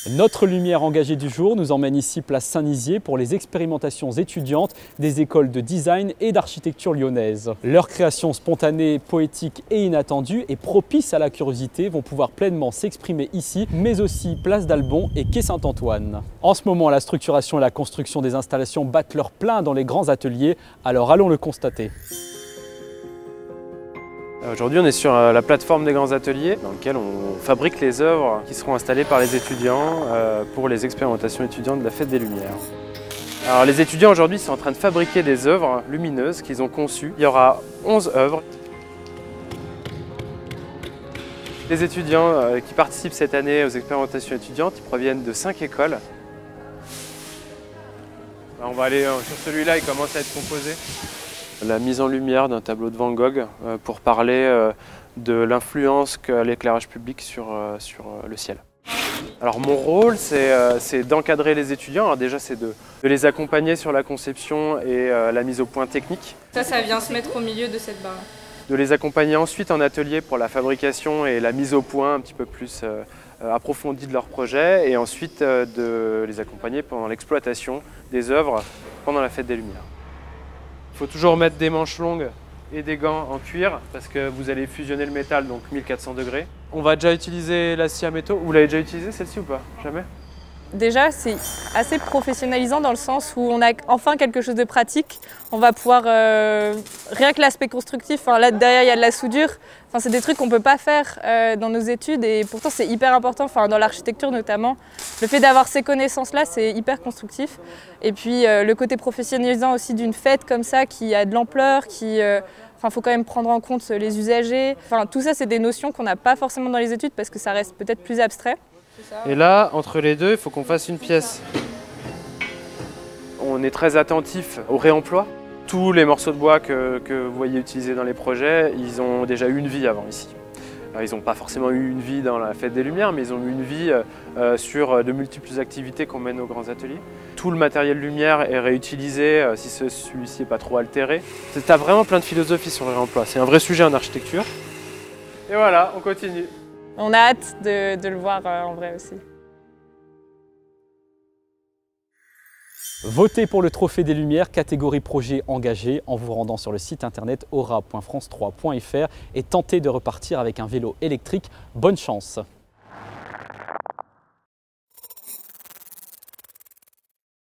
Notre lumière engagée du jour nous emmène ici place Saint-Nizier pour les expérimentations étudiantes des écoles de design et d'architecture lyonnaises. Leurs créations spontanées, poétiques et inattendues et propices à la curiosité vont pouvoir pleinement s'exprimer ici, mais aussi place d'Albon et quai Saint-Antoine. En ce moment, la structuration et la construction des installations battent leur plein dans les grands ateliers, alors allons le constater. Aujourd'hui, on est sur la plateforme des grands ateliers dans laquelle on fabrique les œuvres qui seront installées par les étudiants pour les expérimentations étudiantes de la Fête des Lumières. Alors, les étudiants aujourd'hui sont en train de fabriquer des œuvres lumineuses qu'ils ont conçues. Il y aura 11 œuvres. Les étudiants qui participent cette année aux expérimentations étudiantes, ils proviennent de 5 écoles. On va aller sur celui-là, il commence à être composé. La mise en lumière d'un tableau de Van Gogh pour parler de l'influence qu'a l'éclairage public sur le ciel. Alors mon rôle, c'est d'encadrer les étudiants. Alors déjà, c'est de les accompagner sur la conception et la mise au point technique. Ça vient se mettre au milieu de cette barre. De les accompagner ensuite en atelier pour la fabrication et la mise au point un petit peu plus approfondie de leur projet, et ensuite de les accompagner pendant l'exploitation des œuvres pendant la Fête des Lumières. Il faut toujours mettre des manches longues et des gants en cuir parce que vous allez fusionner le métal, donc 1400 degrés. On va déjà utiliser la scie à métaux. Vous l'avez déjà utilisée celle-ci ou pas? Jamais? Déjà, c'est assez professionnalisant dans le sens où on a enfin quelque chose de pratique. On va pouvoir, rien que l'aspect constructif, là derrière il y a de la soudure, c'est des trucs qu'on ne peut pas faire dans nos études et pourtant c'est hyper important, dans l'architecture notamment. Le fait d'avoir ces connaissances-là, c'est hyper constructif. Et puis le côté professionnalisant aussi d'une fête comme ça qui a de l'ampleur, faut quand même prendre en compte les usagers. Tout ça, c'est des notions qu'on n'a pas forcément dans les études parce que ça reste peut-être plus abstrait. Et là, entre les deux, il faut qu'on fasse une pièce. On est très attentif au réemploi. Tous les morceaux de bois que vous voyez utilisés dans les projets, ils ont déjà eu une vie avant ici. Ils n'ont pas forcément eu une vie dans la Fête des Lumières, mais ils ont eu une vie sur de multiples activités qu'on mène aux grands ateliers. Tout le matériel lumière est réutilisé si celui-ci n'est pas trop altéré. Tu as vraiment plein de philosophie sur le réemploi. C'est un vrai sujet en architecture. Et voilà, on continue. On a hâte de le voir en vrai aussi. Votez pour le Trophée des Lumières, catégorie projet engagé, en vous rendant sur le site internet aura.france3.fr et tentez de repartir avec un vélo électrique. Bonne chance!